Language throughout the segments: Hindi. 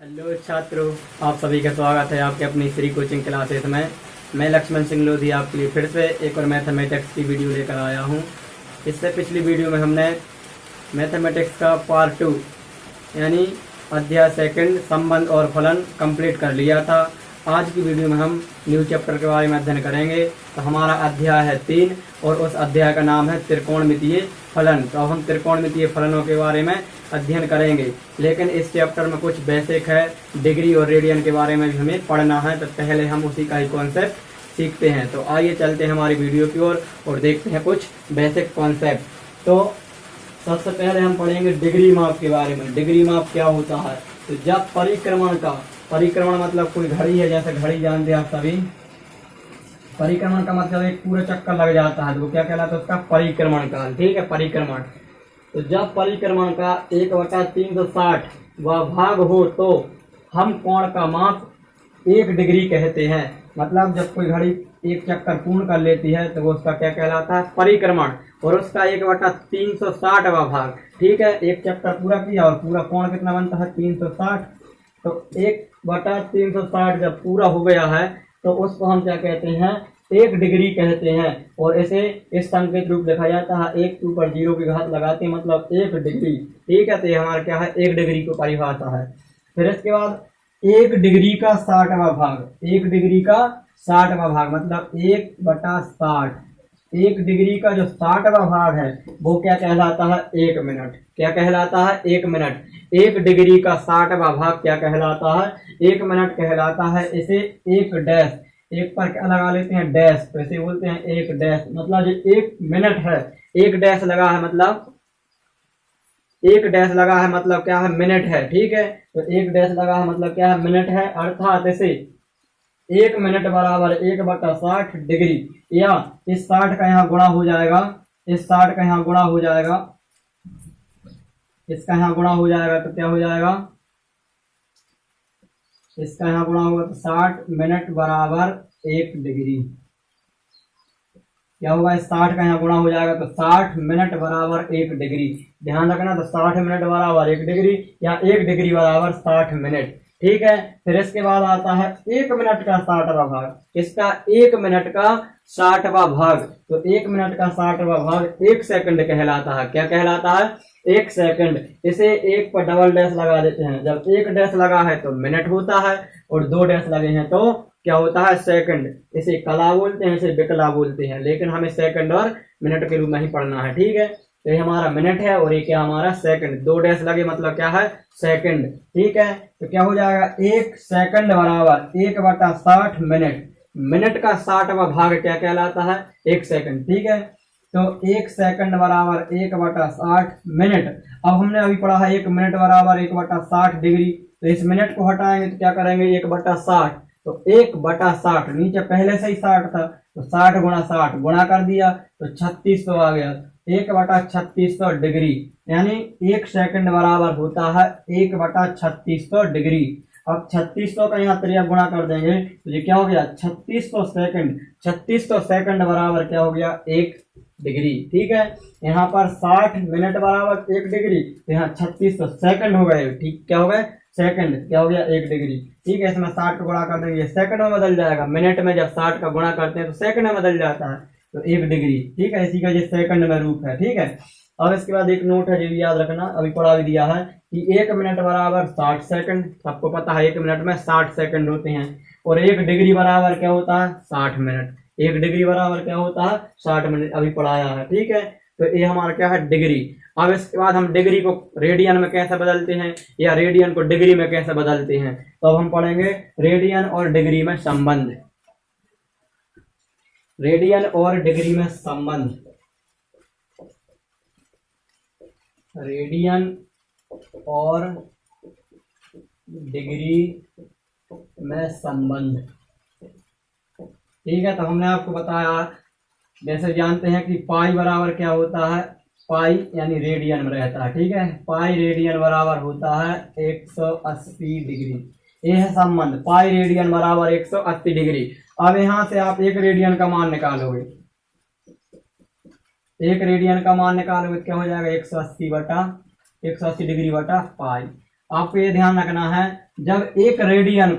हेलो छात्रों, आप सभी का स्वागत है आपके अपनी श्री कोचिंग क्लासेस में। मैं लक्ष्मण सिंह लोधी आपके लिए फिर से एक और मैथमेटिक्स की वीडियो लेकर आया हूं। इससे पिछली वीडियो में हमने मैथमेटिक्स का पार्ट 2 यानी अध्याय सेकंड संबंध और फलन कंप्लीट कर लिया था। आज की वीडियो में हम न्यू चैप्टर के बारे में अध्ययन करेंगे। तो हमारा अध्याय है 3 और उस अध्याय का नाम है त्रिकोणमितीय फलन। तो अब हम त्रिकोणमितीय फलनों के बारे में अध्ययन करेंगे, लेकिन इस चैप्टर में कुछ बेसिक है, डिग्री और रेडियन के बारे में भी हमें पढ़ना है। तो पहले हम उसी का ही कॉन्सेप्ट सीखते हैं। तो आइए चलते हैं हमारी वीडियो की ओर और देखते हैं कुछ बेसिक कॉन्सेप्ट। तो सबसे पहले हम पढ़ेंगे डिग्री माप के बारे में। डिग्री माप क्या होता है? तो जब परिक्रमण मतलब कोई घड़ी है, जैसे घड़ी जानते हैं आप सभी। परिक्रमण का मतलब एक पूरा चक्कर लग जाता है, तो क्या कहलाता है? उसका परिक्रमण काल। ठीक है, परिक्रमण। तो जब परिक्रमण का 1/360 व भाग हो तो हम कोण का माप 1 डिग्री कहते हैं। मतलब जब कोई घड़ी एक चक्कर पूर्ण कर लेती है तो वो उसका क्या कहलाता है? परिक्रमण। और उसका 1/360वां भाग। ठीक है, एक चक्कर पूरा किया और पूरा कोण कितना बनता है? 360। तो 1/360 जब पूरा हो गया है तो उसको हम क्या कहते हैं? 1 डिग्री कहते हैं। और इसे इस संकेत रूप लिखा जाता है, 1 के ऊपर 0 की घात लगाते मतलब 1 डिग्री। ठीक है, तो ये हमारा क्या है? 1 डिग्री को परिभाषा है। फिर इसके बाद 1 डिग्री का 60वां भाग। 1 डिग्री का 60वां भाग मतलब 1/60। 1 डिग्री का जो 60वां भाग है वो क्या कहलाता है? 1 मिनट। क्या कहलाता है? 1 मिनट। 1 डिग्री का 60वां भाग क्या कहलाता है? 1 मिनट कहलाता है। इसे 1 डैश, एक पर क्या लगा लेते हैं? डैश। तो इसे बोलते हैं 1 डैश। मतलब ये 1 मिनट है। 1 डैश लगा है मतलब 1 डैश लगा है मतलब क्या है? मिनट है। ठीक है, तो 1 डैश लगा है मतलब क्या है? मिनट है। अर्थात इसे 1 मिनट बराबर 1/60 डिग्री, या इस 60 का यहाँ गुणा हो जाएगा, इस 60 का यहाँ गुणा हो जाएगा, इसका यहाँ गुणा हो जाएगा तो क्या हो जाएगा? इसका यहाँ गुणा होगा तो 60 मिनट बराबर 1 डिग्री। क्या होगा? इस 60 का यहाँ गुणा हो जाएगा तो 60 मिनट बराबर 1 डिग्री। ध्यान रखना, तो 60 मिनट बराबर 1 डिग्री या 1 डिग्री बराबर 60 मिनट। ठीक है, फिर इसके बाद आता है 1 मिनट का 60वां भाग। इसका 1 मिनट का 60वां भाग। तो 1 मिनट का 60वां भाग 1 सेकंड कहलाता है। क्या कहलाता है? 1 सेकंड। इसे 1 पर डबल डैश लगा देते हैं। जब 1 डैश लगा है तो मिनट होता है, और 2 डैश लगे हैं तो क्या होता है? सेकंड। इसे कला बोलते हैं, इसे विकला बोलते हैं, लेकिन हमें सेकंड और मिनट के रूप में ही पढ़ना है। ठीक है, तो ये हमारा मिनट है और ये क्या हमारा? सेकंड। 2 डैश लगे मतलब क्या है? सेकंड। ठीक है, तो क्या हो जाएगा? 1 सेकंड बराबर 1/60 मिनट। मिनट का 60वां भाग क्या कहलाता है? 1 सेकंड। ठीक है, तो 1 सेकंड बराबर 1/60 मिनट। अब हमने अभी पढ़ा है 1 मिनट बराबर 1/60 डिग्री। तो इस मिनट को हटाएंगे तो क्या करेंगे? 1/60। तो 1/60, नीचे पहले से ही 60 था तो 60 गुणा 60 गुणा कर दिया तो 3600 आ गया। 1/3600 डिग्री, यानी 1 सेकंड बराबर होता है 1/3600 डिग्री। अब 3600 का यहाँ त्रिया गुणा कर देंगे तो ये क्या हो गया? 3600 सेकंड। 3600 सेकंड बराबर क्या हो गया? 1 डिग्री। ठीक है, यहाँ पर 60 मिनट बराबर 1 डिग्री, तो यहाँ 3600 सेकंड हो गए। ठीक, क्या हो गए? सेकंड। क्या हो गया? 1 डिग्री। ठीक है, इसमें 60 को गुणा कर देंगे, सेकंड में बदल जाएगा। मिनट में जब 60 का गुणा करते हैं तो सेकंड में बदल जाता है, तो 1 डिग्री। ठीक है, इसी का ये सेकंड में रूप है। ठीक है, अब इसके बाद एक नोट है जो भी याद रखना, अभी पढ़ा भी दिया है कि 1 मिनट बराबर 60 सेकंड। सबको पता है 1 मिनट में 60 सेकंड होते हैं। और 1 डिग्री बराबर क्या होता है? 60 मिनट। 1 डिग्री बराबर क्या होता है? 60 मिनट। अभी पढ़ाया है। ठीक है, तो ये हमारा क्या है? डिग्री। अब इसके बाद हम डिग्री को रेडियन में कैसे बदलते हैं, या रेडियन को डिग्री में कैसे बदलते हैं, तो अब हम पढ़ेंगे रेडियन और डिग्री में संबंध। रेडियन और डिग्री में संबंध। रेडियन और डिग्री में संबंध। ठीक है, तो हमने आपको बताया, जैसे जानते हैं कि पाई बराबर क्या होता है? पाई यानी रेडियन में रहता है। ठीक है, पाई रेडियन बराबर होता है 180 डिग्री। ये है संबंध, पाई रेडियन बराबर 180 डिग्री। अब यहाँ से आप 1 रेडियन का मान निकालोगे, 1 रेडियन का मान निकालोगे क्या हो जाएगा? 180 डिग्री बटा पाई। आपको ये ध्यान रखना है, जब रेडियन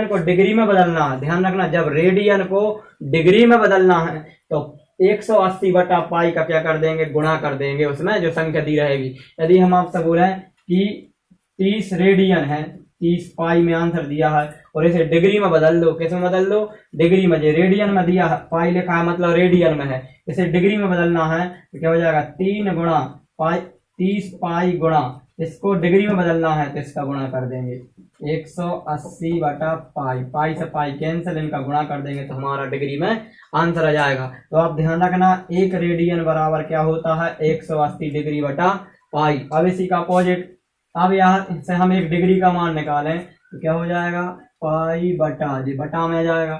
को डिग्री में बदलना है, ध्यान रखना, जब रेडियन को डिग्री में बदलना है तो 180 बटा पाई का क्या कर देंगे, गुणा कर देंगे उसमें जो संख्या दी रहेगी। यदि हम आपसे बोले कि 30 रेडियन है, 30 पाई में आंसर दिया है और इसे डिग्री में बदल दो, किस में बदल दो, डिग्री में। जो रेडियन में दिया है, पाई लिखा है मतलब रेडियन में है, इसे डिग्री में बदलना है तो क्या हो जाएगा, 3 गुणा पाई, 30 पाई गुणा, इसको डिग्री में बदलना है तो इसका गुणा कर देंगे 180 बटा पाई, पाई से पाई कैंसिल, इनका गुणा कर देंगे तो हमारा डिग्री में आंसर आ जाएगा। तो आप ध्यान रखना, 1 रेडियन बराबर क्या होता है, 180 डिग्री बटा पाई। अब इसी का अपोजिट, अब यहाँ से हम 1 डिग्री का मान निकालें तो क्या हो जाएगा, पाई बटा, जी बटा में आ जाएगा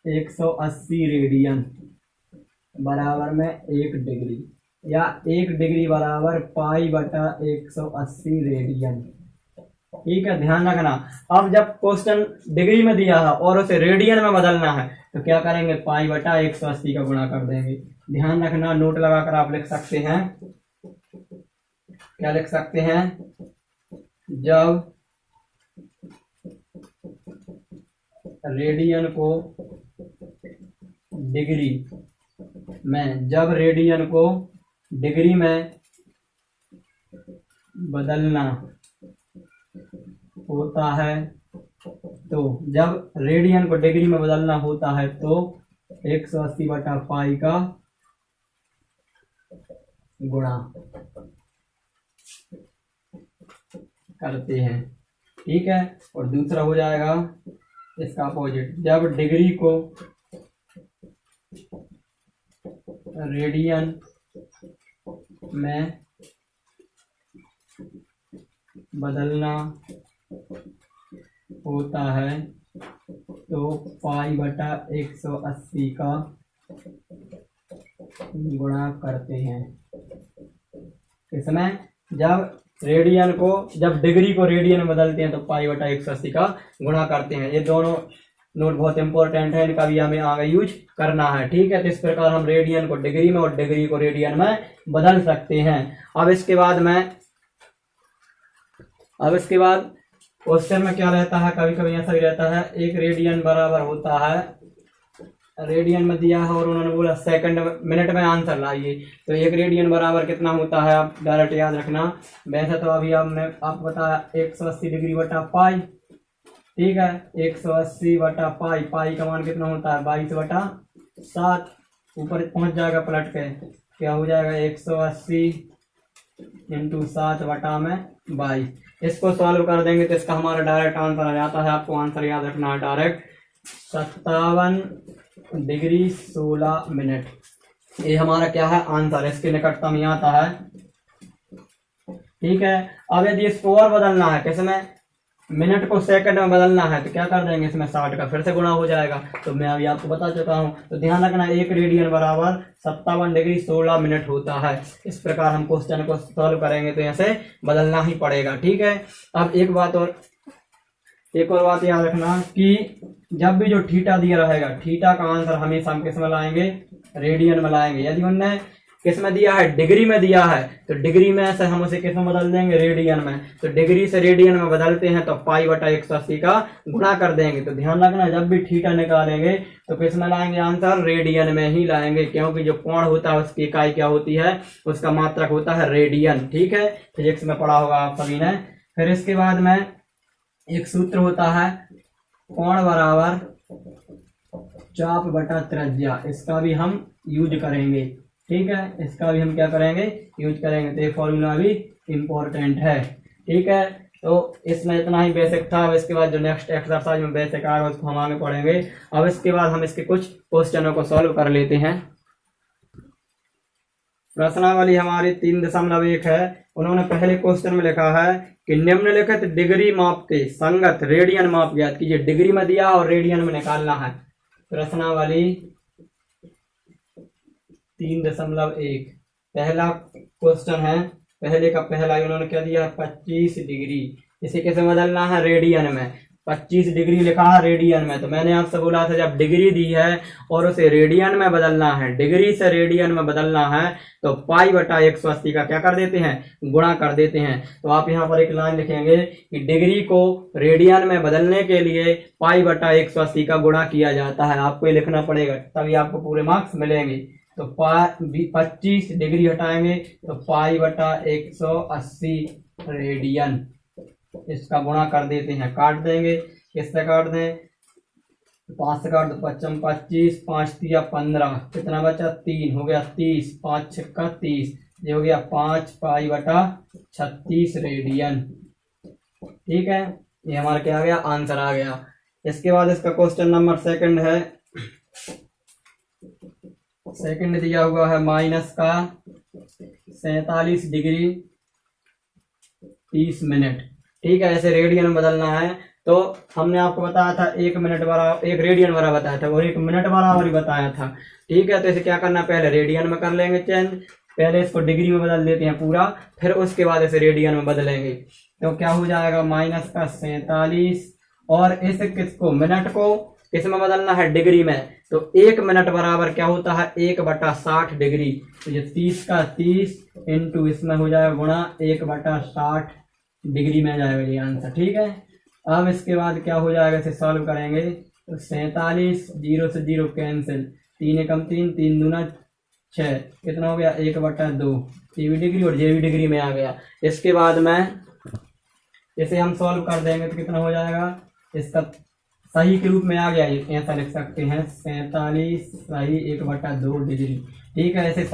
180 रेडियन बराबर में 1 डिग्री, या 1 डिग्री बराबर पाई बटा 180 रेडियन। ठीक है, ध्यान रखना। अब जब क्वेश्चन डिग्री में दिया है और उसे रेडियन में बदलना है तो क्या करेंगे, पाई बटा 180 का गुणा कर देंगे। ध्यान रखना, नोट लगाकर आप लिख सकते हैं, क्या लिख सकते हैं, जब रेडियन को डिग्री में, जब रेडियन को डिग्री में बदलना होता है तो, जब रेडियन को डिग्री में बदलना होता है तो 180 बटा पाई का गुणा करते हैं। ठीक है, और दूसरा हो जाएगा इसका अपोजिट, जब डिग्री को रेडियन में बदलना होता है तो पाई बटा 180 का गुणा करते हैं। इसमें जब डिग्री को रेडियन में बदलते हैं तो पाई बटा 180 का गुणा करते हैं। ये दोनों नोट बहुत इंपॉर्टेंट है, इनका भी हमें आगे यूज करना है। ठीक है, तो इस प्रकार हम रेडियन को डिग्री में और डिग्री को रेडियन में बदल सकते हैं। अब इसके बाद क्वेश्चन में क्या रहता है, कभी कभी ऐसा भी रहता है, 1 रेडियन बराबर होता है, रेडियन में दिया है और उन्होंने बोला सेकंड मिनट में आंसर लाइए, तो 1 रेडियन बराबर कितना होता है, आप डायरेक्ट याद रखना। वैसे तो अभी आपने आपको बताया 180 डिग्री बटा पाई। ठीक है, 180 बटा पाई, पाई का मान कितना होता है, 22 बटा 7, ऊपर पहुंच जाएगा पलट के, क्या हो जाएगा 180 इंटू 7 बटा में 22। इसको सॉल्व कर देंगे तो इसका हमारा डायरेक्ट आंसर आ जाता है। आपको आंसर याद रखना है डायरेक्ट 57 डिग्री 16 मिनट। ये हमारा क्या है, आंसर, इसके निकटतम ही आता है। ठीक है, अब यदि इसको और बदलना है, किसमें, मिनट को सेकंड में बदलना है तो क्या कर देंगे, इसमें 60 का फिर से गुणा हो जाएगा। तो मैं अभी आपको बता चुका हूं, तो ध्यान रखना 1 रेडियन बराबर 57 डिग्री 16 मिनट होता है। इस प्रकार हम क्वेश्चन को सॉल्व करेंगे तो ऐसे बदलना ही पड़ेगा। ठीक है, अब एक और बात याद रखना कि जब भी जो थीटा दिया रहेगा, थीटा का आंसर हमेशा हम किस में लाएंगे, रेडियन में लाएंगे। यदि उन्होंने किस में दिया है, डिग्री में दिया है, तो डिग्री में से हम उसे किस में बदल देंगे, रेडियन में। तो डिग्री से रेडियन में बदलते हैं तो पाई बटा 180 का गुणा कर देंगे। तो ध्यान रखना, जब भी थीटा निकालेंगे तो किस में लाएंगे आंसर, रेडियन में ही लाएंगे, क्योंकि जो कोण होता है उसकी इकाई क्या होती है, उसका मात्रक होता है रेडियन। ठीक है, फिजिक्स में पढ़ा होगा आप सभी ने। फिर इसके बाद में एक सूत्र होता है, कोण बराबर चाप बटा त्रिज्या, इसका भी हम यूज करेंगे। ठीक है, इसका भी हम क्या करेंगे, यूज करेंगे। तो ये फॉर्मूला भी इम्पोर्टेंट है। ठीक है, तो इसमें इतना ही बेसिक था। अब इसके बाद जो नेक्स्ट एक्सरसाइज में बेसिक आएगा उसको हम आगे पढ़ेंगे। अब इसके बाद हम इसके कुछ क्वेश्चनों को सॉल्व कर लेते हैं। प्रश्नावली हमारी 3.1 है। उन्होंने पहले क्वेश्चन में लिखा है कि निम्नलिखित डिग्री माप के संगत रेडियन माप ज्ञात कीजिए। डिग्री में दिया और रेडियन में निकालना है। प्रश्नावली 3.1 पहला क्वेश्चन है। पहले का पहला उन्होंने क्या दिया, 25 डिग्री, इसे कैसे बदलना है, रेडियन में। 25 डिग्री लिखा है रेडियन में। तो मैंने आपसे बोला था जब डिग्री दी है और उसे रेडियन में बदलना है, डिग्री से रेडियन में बदलना है, तो पाई बटा 180 का क्या कर देते हैं, गुणा कर देते हैं। तो आप यहाँ पर एक लाइन लिखेंगे कि डिग्री को रेडियन में बदलने के लिए पाई बटा 180 का गुणा किया जाता है। आपको ये लिखना पड़ेगा, तभी आपको पूरे मार्क्स मिलेंगे। तो 25 डिग्री हटाएंगे तो पाई बटा 180 रेडियन, इसका गुणा कर देते हैं, काट देंगे। किससे काट दें, 5 से काट दो, 25 25, 5 तिया 15, कितना बचा 3, हो गया 30, 5 छक्का 30, ये हो गया 5 पाई बटा 36 रेडियन। ठीक है, ये हमारा क्या आ गया, आंसर आ गया। इसके बाद इसका क्वेश्चन नंबर सेकंड है, सेकंड दिया हुआ है माइनस का 47 डिग्री 30 मिनट। ठीक है, ऐसे रेडियन में बदलना है। तो हमने आपको बताया था 1 मिनट बराबर 1 रेडियन बराबर बताया था और 1 मिनट बराबर ही बताया था। ठीक है, तो इसे क्या करना, पहले रेडियन में कर लेंगे चेंज, पहले इसको डिग्री में बदल देते हैं पूरा, फिर उसके बाद इसे रेडियन में बदलेंगे। तो क्या हो जाएगा, माइनस का 47 और इस किसको, मिनट को किस में बदलना है, डिग्री में। तो 1 मिनट बराबर क्या होता है, 1/60 डिग्री। तो ये 30 का 30 इंटू इसमें हो जाएगा गुणा 1/60 डिग्री में आ जाएगा ये आंसर। ठीक है, अब इसके बाद क्या हो जाएगा, इसे सॉल्व करेंगे तो 47, 0 से 0 कैंसिल, 3 एकम 3, 3 दूना 6, कितना हो गया 1/2, ये भी डिग्री और ये भी डिग्री में आ गया। इसके बाद में इसे हम सॉल्व कर देंगे तो कितना हो जाएगा, इसका सही के रूप में आ गया, ये ऐसा लिख सकते हैं 47 सही 1/2 डिग्री। ठीक है, ऐसे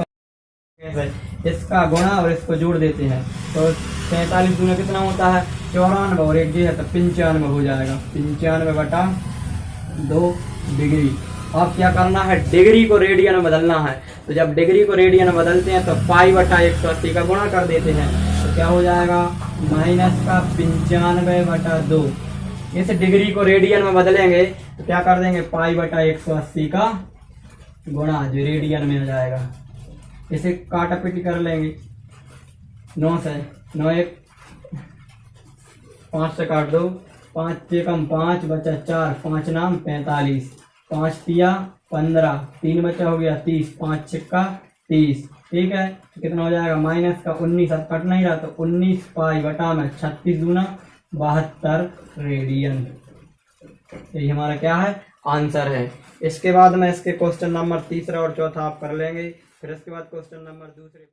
इसका गुणा और इसको जोड़ देते हैं तो 47 दूना कितना होता है 94 और एक ये है तो 95 हो जाएगा, 95/2 डिग्री। अब क्या करना है, डिग्री को रेडियन में बदलना है। तो जब डिग्री को रेडियन में बदलते हैं तो पाई बटा 180 का गुणा कर देते हैं, तो क्या हो जाएगा माइनस का 95/2। इस डिग्री को रेडियन में बदलेंगे तो क्या कर देंगे, पाई बटा 180 का गुणा, जो रेडियन में आ जाएगा। इसे काटा पीटी कर लेंगे, 9 से 9 1 5 से काट दो, 5 एकम 5 बचा 4, 5 नाम 45, 5 तिया 15, 3 बचा हो गया 30, 5 छक्का 30। ठीक है, तो कितना हो जाएगा माइनस का 19, अब कट नहीं रहा तो 19 पाई बटा में 36 दूना 72 रेडियन। यही हमारा क्या है, आंसर है। इसके बाद में इसके क्वेश्चन नंबर तीसरा और चौथा आप कर लेंगे, फिर इसके बाद क्वेश्चन नंबर दूसरे